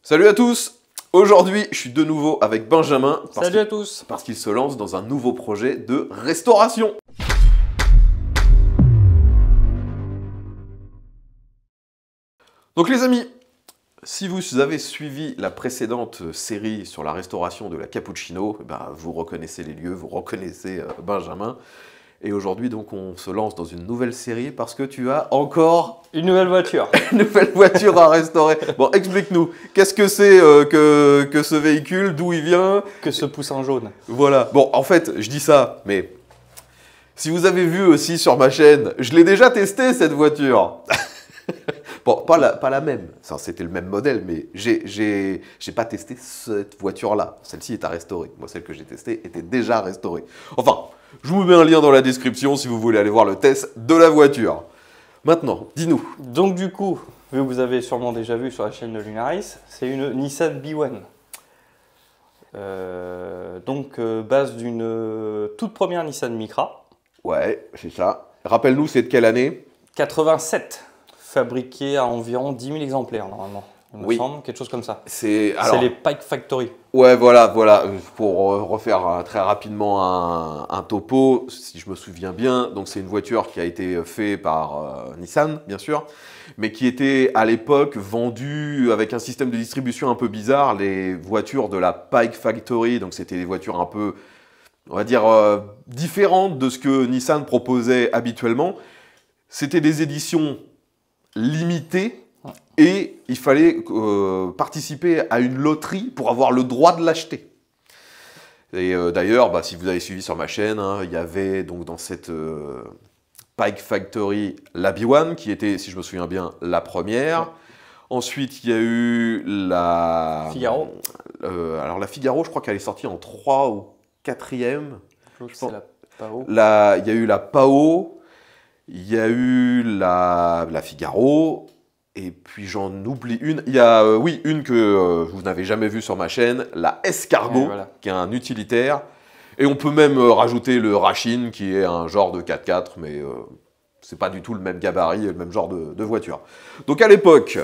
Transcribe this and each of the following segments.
Salut à tous! Aujourd'hui, je suis de nouveau avec Benjamin. Salut à tous! Parce qu'il se lance dans un nouveau projet de restauration. Donc les amis, si vous avez suivi la précédente série sur la restauration de la Cappuccino, vous reconnaissez les lieux, vous reconnaissez Benjamin. Et aujourd'hui, donc, on se lance dans une nouvelle série parce que tu as encore... Une nouvelle voiture. Une nouvelle voiture à restaurer. Bon, explique-nous, qu'est-ce que c'est que ce véhicule, d'où il vient? Que ce poussin jaune. Voilà. Bon, en fait, je dis ça, mais si vous avez vu aussi sur ma chaîne, je l'ai déjà testé, cette voiture. Bon, pas la même. C'était le même modèle, mais j'ai pas testé cette voiture-là. Celle-ci est à restaurer. Moi, celle que j'ai testée était déjà restaurée. Enfin, je vous mets un lien dans la description si vous voulez aller voir le test de la voiture. Maintenant, dis-nous. Donc du coup, vu que vous avez sûrement déjà vu sur la chaîne de Lunaris, c'est une Nissan B1. Base d'une toute première Nissan Micra. Ouais, c'est ça. Rappelle-nous, c'est de quelle année? 87. Fabriqué à environ 10 000 exemplaires normalement. Il me semble, quelque chose comme ça. C'est les Pike Factory. Ouais, voilà. Pour refaire très rapidement un topo, si je me souviens bien, donc c'est une voiture qui a été faite par Nissan, bien sûr, mais qui était à l'époque vendue avec un système de distribution un peu bizarre, les voitures de la Pike Factory, donc c'était des voitures un peu, on va dire, différentes de ce que Nissan proposait habituellement. C'était des éditions limitées. Et il fallait participer à une loterie pour avoir le droit de l'acheter. Et d'ailleurs, si vous avez suivi sur ma chaîne, il y avait donc dans cette Pike Factory la B1, qui était, si je me souviens bien, la première. Ouais. Ensuite, il y a eu la... Figaro. Alors la Figaro, je crois qu'elle est sortie en 3 ou 4e. C'est la Pao. Il y a eu la Pao, il y a eu la Figaro... Et puis j'en oublie une. Il y a, une que vous n'avez jamais vue sur ma chaîne, la Escargot, voilà, qui est un utilitaire. Et on peut même rajouter le Rachin, qui est un genre de 4x4, mais c'est pas du tout le même gabarit, le même genre de voiture. Donc à l'époque,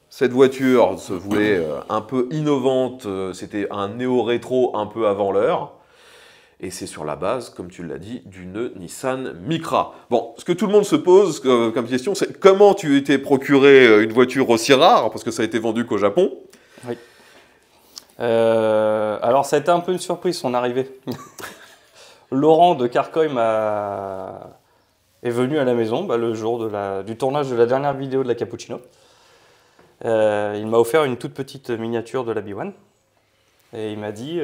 cette voiture se voulait un peu innovante. C'était un néo-rétro un peu avant l'heure. Et c'est sur la base, comme tu l'as dit, d'une Nissan Micra. Bon, ce que tout le monde se pose comme question, c'est comment tu t'es procuré une voiture aussi rare, parce que ça a été vendu qu'au Japon. Oui. Alors, ça a été un peu une surprise, son arrivée. Laurent de Carcoy est venu à la maison le jour du tournage de la dernière vidéo de la Cappuccino. Il m'a offert une toute petite miniature de la B1. Et il m'a dit,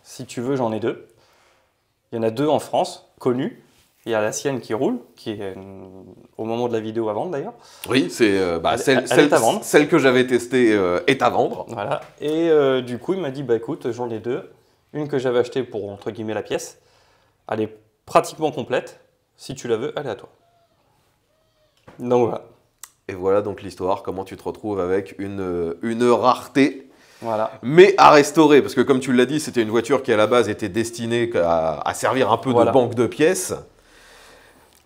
si tu veux, j'en ai deux. Il y en a deux en France, connus. Il y a la sienne qui roule, qui est au moment de la vidéo à vendre d'ailleurs. Oui, c'est celle que j'avais testée est à vendre. Voilà. Et du coup, il m'a dit, écoute, j'en ai deux. Une que j'avais achetée pour, entre guillemets, la pièce. Elle est pratiquement complète. Si tu la veux, elle est à toi. Donc voilà. Et voilà donc l'histoire, comment tu te retrouves avec une rareté. Voilà. Mais à restaurer, parce que comme tu l'as dit, c'était une voiture qui à la base était destinée à servir un peu de banque de pièces.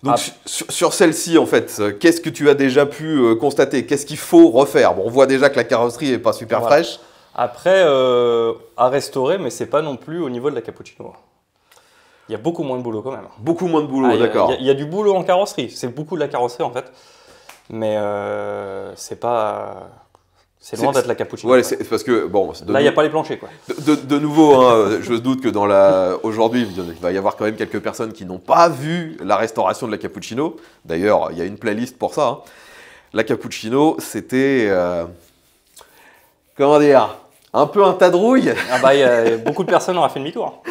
Donc sur celle-ci, en fait, qu'est-ce que tu as déjà pu constater? Qu'est-ce qu'il faut refaire? Bon, on voit déjà que la carrosserie n'est pas super fraîche. Après, à restaurer, mais c'est pas non plus au niveau de la Cappuccino. Il y a beaucoup moins de boulot quand même. Beaucoup moins de boulot, d'accord. Il y a du boulot en carrosserie, c'est beaucoup de la carrosserie en fait. Mais c'est pas... C'est loin d'être la Cappuccino. Ouais, c'est parce que, bon... Là, il n'y a pas les planchers, quoi. De nouveau, je doute que aujourd'hui, il va y avoir quand même quelques personnes qui n'ont pas vu la restauration de la Cappuccino. D'ailleurs, il y a une playlist pour ça. La Cappuccino, c'était... comment dire? Un peu un tas de rouille. Beaucoup de personnes auraient fait demi-tour.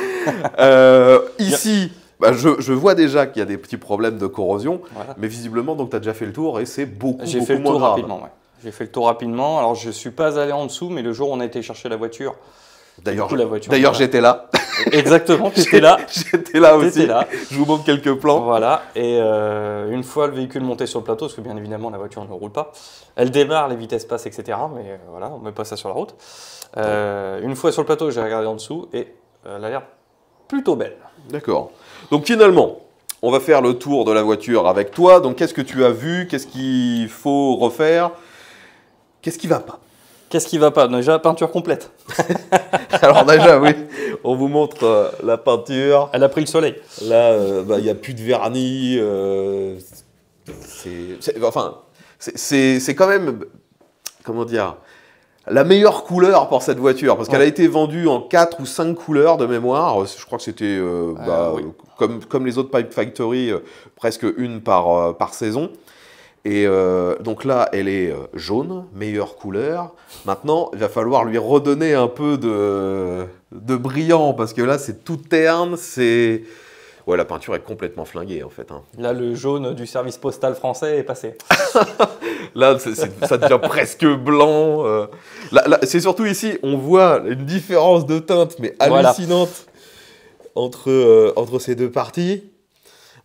Ici... je vois déjà qu'il y a des petits problèmes de corrosion, mais visiblement, donc tu as déjà fait le tour et c'est beaucoup moins grave. J'ai fait le tour rapidement, ouais. J'ai fait le tour rapidement. Alors, je ne suis pas allé en dessous, mais le jour où on a été chercher la voiture... D'ailleurs, j'étais là. Exactement, tu étais là. J'étais là aussi. Je vous montre quelques plans. Voilà. Et une fois le véhicule monté sur le plateau, parce que bien évidemment, la voiture ne roule pas, elle démarre, les vitesses passent, etc. Mais voilà, on ne met pas ça sur la route. Une fois sur le plateau, j'ai regardé en dessous et elle a l'air plutôt belle. D'accord. Donc finalement, on va faire le tour de la voiture avec toi. Donc qu'est-ce que tu as vu? Qu'est-ce qu'il faut refaire? Qu'est-ce qui ne va pas? Qu'est-ce qui va pas? Déjà, peinture complète. Alors déjà, oui, on vous montre la peinture. Elle a pris le soleil. Là, il n'y a plus de vernis. C'est quand même, comment dire, la meilleure couleur pour cette voiture. Parce qu'elle a été vendue en 4 ou 5 couleurs de mémoire. Je crois que c'était, oui. comme les autres Pipe Factory, presque une par saison. Et donc là, elle est jaune, meilleure couleur. Maintenant, il va falloir lui redonner un peu de brillant, parce que là, c'est tout terne, c'est... Ouais, la peinture est complètement flinguée, en fait. Hein. Là, le jaune du service postal français est passé. Là, ça devient presque blanc. Là, c'est surtout ici, on voit une différence de teinte, mais hallucinante, entre ces deux parties.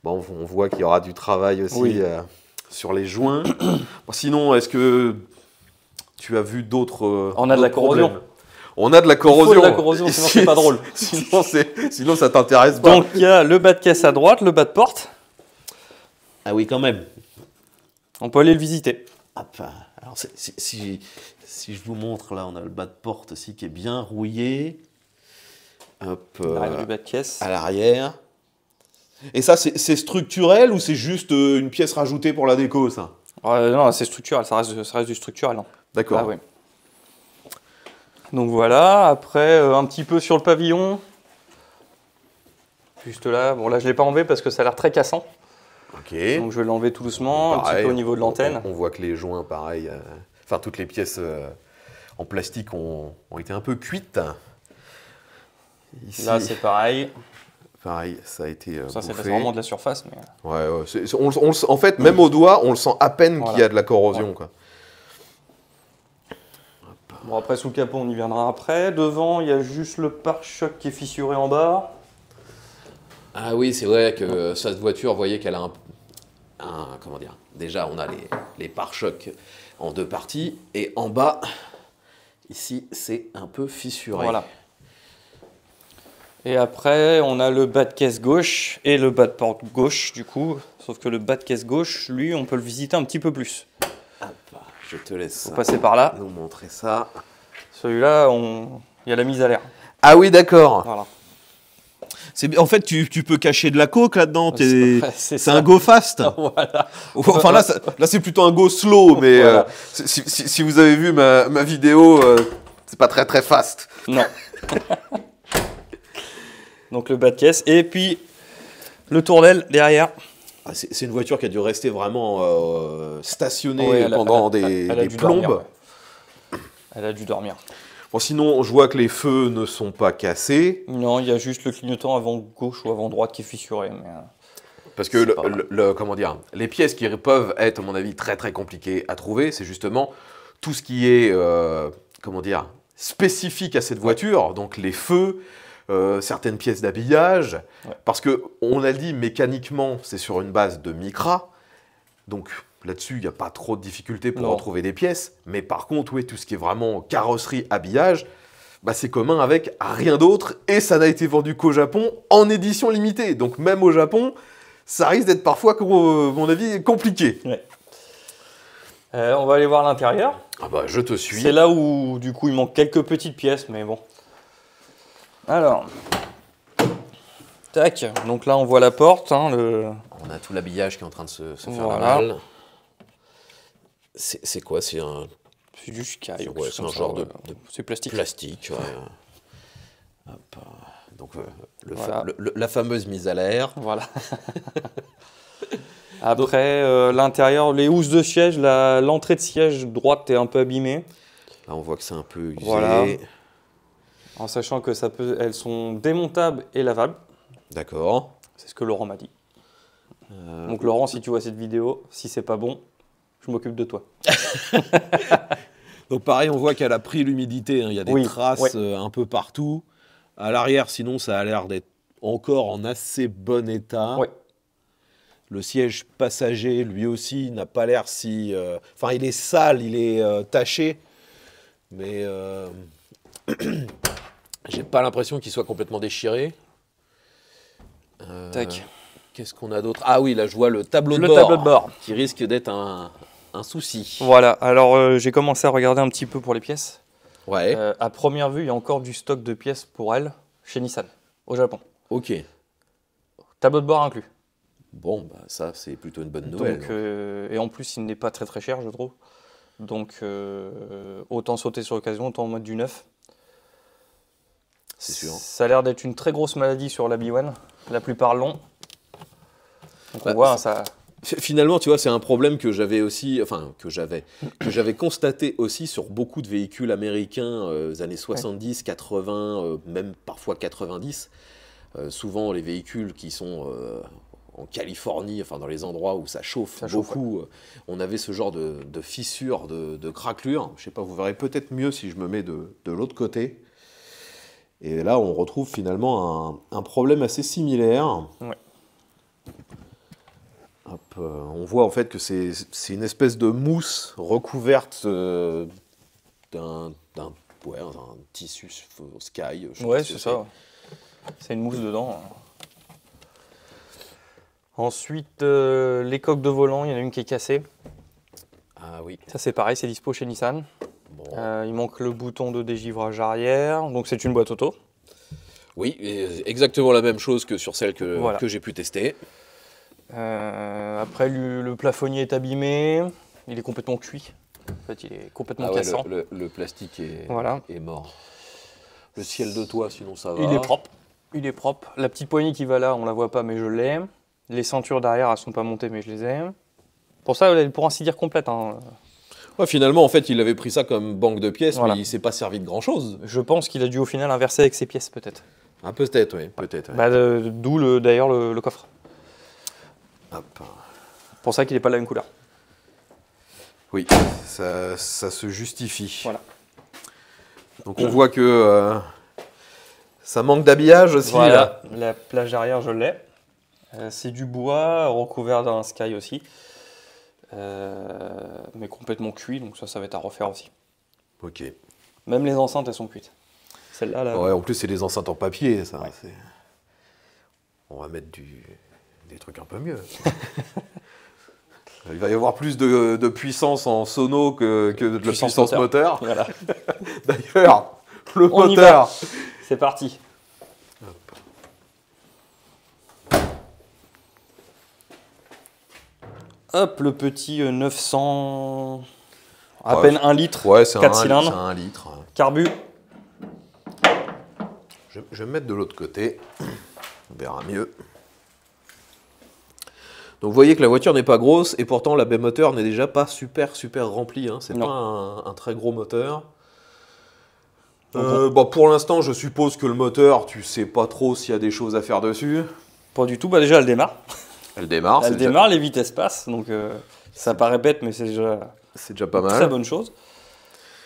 Bon, on voit qu'il y aura du travail aussi... Oui. Sur les joints. Bon, sinon, est-ce que tu as vu d'autres On a de la corrosion. On a de la corrosion. Il faut de la corrosion, sinon c'est pas drôle. Sinon ça t'intéresse pas. Donc il y a le bas de caisse à droite, le bas de porte. Ah oui, quand même. On peut aller le visiter. Alors si je vous montre, là, on a le bas de porte aussi qui est bien rouillé. Hop. L'arrière du bas de caisse. À l'arrière. Et ça, c'est structurel ou c'est juste une pièce rajoutée pour la déco, ça? Non, c'est structurel, ça reste du structurel. Hein. D'accord. Ah, oui. Donc voilà, après un petit peu sur le pavillon. Juste là, bon là je ne l'ai pas enlevé parce que ça a l'air très cassant. Ok. Donc je vais l'enlever tout doucement, pareil, un petit peu au niveau de l'antenne. On voit que les joints, pareil, enfin toutes les pièces en plastique ont été un peu cuites. Ici, là c'est pareil. Pareil, ça a été ça c'est bouffé. vraiment de la surface. Mais... Ouais, en fait, même au doigt, on le sent à peine qu'il y a de la corrosion. Ouais. Quoi. Bon après sous le capot on y viendra après. Devant il y a juste le pare-choc qui est fissuré en bas. Ah oui, c'est vrai que cette voiture, vous voyez qu'elle a comment dire, déjà on a les pare-chocs en deux parties et en bas, ici c'est un peu fissuré. Voilà. Et après, on a le bas de caisse gauche et le bas de porte gauche, du coup. Sauf que le bas de caisse gauche, lui, on peut le visiter un petit peu plus. Hop, je te laisse passer par là. Nous montrer ça. Celui-là, il y a la mise à l'air. Ah oui, d'accord. Voilà. En fait, tu peux cacher de la coke là-dedans. C'est un go fast. Voilà. Enfin là c'est plutôt un go slow, mais voilà. si vous avez vu ma vidéo, c'est pas très très fast. Non. Donc le bas de caisse et puis le tournel derrière. Ah, c'est une voiture qui a dû rester vraiment stationnée pendant des plombes. Dormir, ouais. Elle a dû dormir. Bon, sinon, je vois que les feux ne sont pas cassés. Non, il y a juste le clignotant avant gauche ou avant droite qui est fissuré. Mais, parce que comment dire, les pièces qui peuvent être, à mon avis, très très compliquées à trouver, c'est justement tout ce qui est comment dire, spécifique à cette voiture, donc les feux, certaines pièces d'habillage, parce que on a dit mécaniquement, c'est sur une base de Micra, donc là-dessus, il n'y a pas trop de difficultés pour retrouver des pièces, mais par contre, oui, tout ce qui est vraiment carrosserie, habillage, bah, c'est commun avec rien d'autre, et ça n'a été vendu qu'au Japon en édition limitée, donc même au Japon, ça risque d'être parfois, à mon avis, compliqué. Ouais. On va aller voir l'intérieur. Ah bah, je te suis. C'est là où, du coup, il manque quelques petites pièces, mais bon. Alors, tac. Donc là, on voit la porte. Hein, on a tout l'habillage qui est en train de se faire voilà. la malle. C'est quoi? C'est du sky. Ouais, c'est un genre de c'est plastique. Plastique, ouais. Hop. Donc, voilà. La fameuse mise à l'air. Voilà. Après, l'intérieur, les housses de siège, l'entrée de siège droite est un peu abîmée. Là, on voit que c'est un peu usé. Voilà. En sachant que elles sont démontables et lavables. D'accord. C'est ce que Laurent m'a dit. Donc Laurent, si tu vois cette vidéo, si c'est pas bon, je m'occupe de toi. Donc pareil, on voit qu'elle a pris l'humidité. Hein. Il y a des traces un peu partout. À l'arrière, sinon, ça a l'air d'être encore en assez bon état. Oui. Le siège passager, lui aussi, n'a pas l'air si... Enfin, il est sale, il est taché. Mais j'ai pas l'impression qu'il soit complètement déchiré. Tac. Qu'est-ce qu'on a d'autre? Ah oui, là, je vois le tableau de bord. Le tableau de bord. Qui risque d'être un un souci. Voilà, alors j'ai commencé à regarder un petit peu pour les pièces. Ouais. À première vue, il y a encore du stock de pièces pour elle chez Nissan, au Japon. Ok. Tableau de bord inclus. Bon, bah ça, c'est plutôt une bonne nouvelle. Donc, et en plus, il n'est pas très très cher, je trouve. Donc, autant sauter sur l'occasion, autant en mode du neuf. C'est sûr. Ça a l'air d'être une très grosse maladie sur la B1, la plupart l'ont. Donc Bah, on voit, ça... Finalement, tu vois, c'est un problème que j'avais aussi, enfin, que j'avais constaté aussi sur beaucoup de véhicules américains années 70, 80, même parfois 90. Souvent, les véhicules qui sont en Californie, enfin, dans les endroits où ça chauffe beaucoup, on avait ce genre de fissures, de craquelures. Je sais pas, vous verrez peut-être mieux si je me mets de l'autre côté. Et là, on retrouve finalement un problème assez similaire. Ouais. Hop, on voit en fait que c'est une espèce de mousse recouverte d'un tissu sky. Ouais, c'est ça. C'est une mousse dedans. Ensuite, les coques de volant, il y en a une qui est cassée. Ah oui. Ça c'est pareil, c'est dispo chez Nissan. Bon. Il manque le bouton de dégivrage arrière, donc c'est une boîte auto. Oui, exactement la même chose que sur celle que j'ai pu tester. Après, le plafonnier est abîmé, il est complètement cuit. En fait, il est complètement cassant. Le plastique est mort. Le ciel de toit, sinon ça va. Il est propre. Il est propre. La petite poignée qui va là, on la voit pas, mais je l'ai. Les ceintures derrière, elles sont pas montées, mais je les ai. Pour ça, elle est pour ainsi dire complète. Hein. Ouais, finalement, en fait, il avait pris ça comme banque de pièces, mais il s'est pas servi de grand-chose. Je pense qu'il a dû au final inverser avec ses pièces, peut-être. Ah, peut-être, oui. Peut-être. Ouais. Bah, d'où d'ailleurs le coffre. Hop. Pour ça qu'il n'est pas de la même couleur. Oui, ça se justifie. Voilà. Donc on voit que ça manque d'habillage aussi. Voilà, là. la plage arrière, je l'ai. C'est du bois recouvert d'un sky aussi. Mais complètement cuit, donc ça va être à refaire aussi. Ok. Même les enceintes, elles sont cuites. Celle-là, là. Ouais, en plus, c'est des enceintes en papier, ça. Ouais. On va mettre des trucs un peu mieux. Il va y avoir plus de puissance en sono que de la puissance moteur. Voilà. D'ailleurs, le On y moteur. va. C'est parti. Hop, le petit 900... À peine 1 litre, ouais, c'est 4 cylindres. C'est 1 litre. Carbu. Je vais me mettre de l'autre côté. On verra mieux. Donc vous voyez que la voiture n'est pas grosse et pourtant la baie moteur n'est déjà pas super remplie. Hein. C'est pas un très gros moteur. Bon, pour l'instant, je suppose que le moteur, tu sais pas trop s'il y a des choses à faire dessus. Pas du tout, bah déjà elle démarre. Elle démarre. Elle démarre, les vitesses passent, donc ça paraît bête, mais c'est déjà pas mal. Très bonne chose.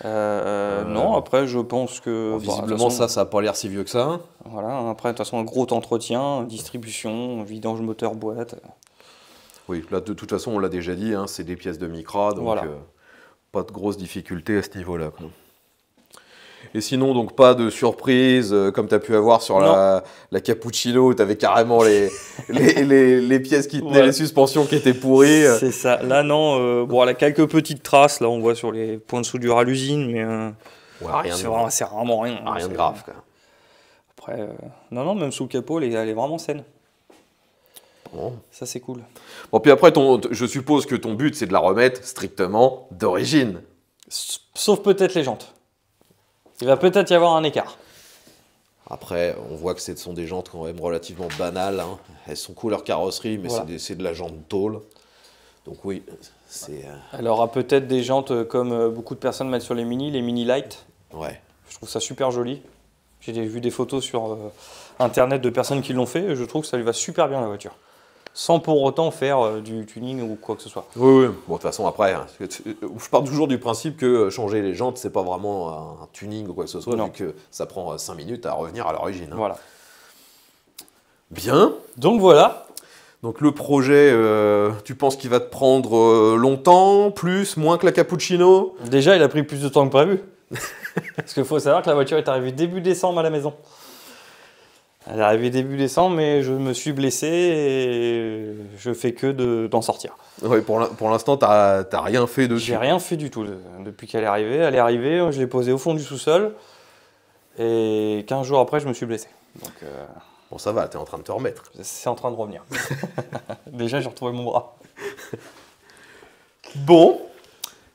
Non, après je pense que... Bon, visiblement façon, ça n'a pas l'air si vieux que ça. Voilà, après de toute façon un gros entretien, distribution, vidange moteur, boîte. Oui, là de toute façon on l'a déjà dit, hein, c'est des pièces de Micra, donc voilà. pas de grosses difficultés à ce niveau-là. Et sinon, donc pas de surprise, comme tu as pu avoir sur la Cappuccino, où tu avais carrément les pièces qui tenaient les suspensions qui étaient pourries. C'est ça. Là, non. Bon, elle a quelques petites traces, là, on voit sur les points de soudure à l'usine, mais c'est vraiment rien. Rien de grave. Quoi. Après, non, même sous le capot, elle est vraiment saine. Bon. Ça, c'est cool. Bon, puis après, je suppose que ton but, c'est de la remettre strictement d'origine. Sauf peut-être les jantes. Il va peut-être y avoir un écart. Après, on voit que ce sont des jantes quand même relativement banales. Hein. Elles sont couleur carrosserie, mais c'est de la jante tôle. Donc oui, c'est... Elle aura peut-être des jantes comme beaucoup de personnes mettent sur les Mini Light. Ouais. Je trouve ça super joli. J'ai vu des photos sur Internet de personnes qui l'ont fait et je trouve que ça lui va super bien la voiture. Sans pour autant faire du tuning ou quoi que ce soit. Oui. Bon, de toute façon, après, je pars toujours du principe que changer les jantes, c'est pas vraiment un tuning ou quoi que ce soit, vu que ça prend 5 minutes à revenir à l'origine. Hein. Voilà. Bien. Donc voilà. Donc le projet, tu penses qu'il va te prendre longtemps, plus, moins que la Cappuccino? Déjà, il a pris plus de temps que prévu. Parce qu'il faut savoir que la voiture est arrivée début décembre à la maison. Elle est arrivée début décembre, mais je me suis blessé et je fais que d'en sortir. Ouais, pour l'instant, t'as rien fait dessus. J'ai rien fait du tout depuis qu'elle est arrivée. Elle est arrivée, je l'ai posée au fond du sous-sol. Et 15 jours après, je me suis blessé. Donc, Bon, ça va, t'es en train de te remettre. c'est en train de revenir. Déjà, j'ai retrouvé mon bras. Bon,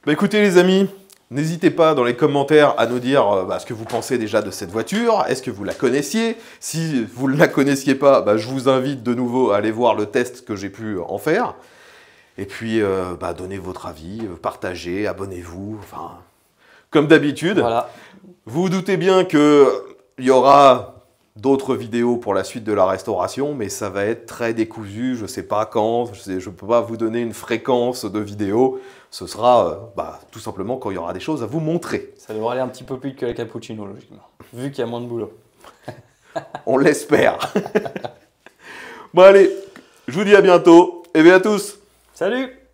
bah écoutez les amis, n'hésitez pas dans les commentaires à nous dire ce que vous pensez déjà de cette voiture. Est-ce que vous la connaissiez? Si vous ne la connaissiez pas, bah, je vous invite de nouveau à aller voir le test que j'ai pu en faire. Et puis, donnez votre avis, partagez, abonnez-vous, enfin, comme d'habitude. Voilà. Vous vous doutez bien qu'il y aura d'autres vidéos pour la suite de la restauration, mais ça va être très décousu, je ne sais pas quand, je ne peux pas vous donner une fréquence de vidéos. Ce sera tout simplement quand il y aura des choses à vous montrer. Ça devrait aller un petit peu plus vite que la cappuccino, logiquement, vu qu'il y a moins de boulot. On l'espère. Bon allez, je vous dis à bientôt, et bien à tous. Salut!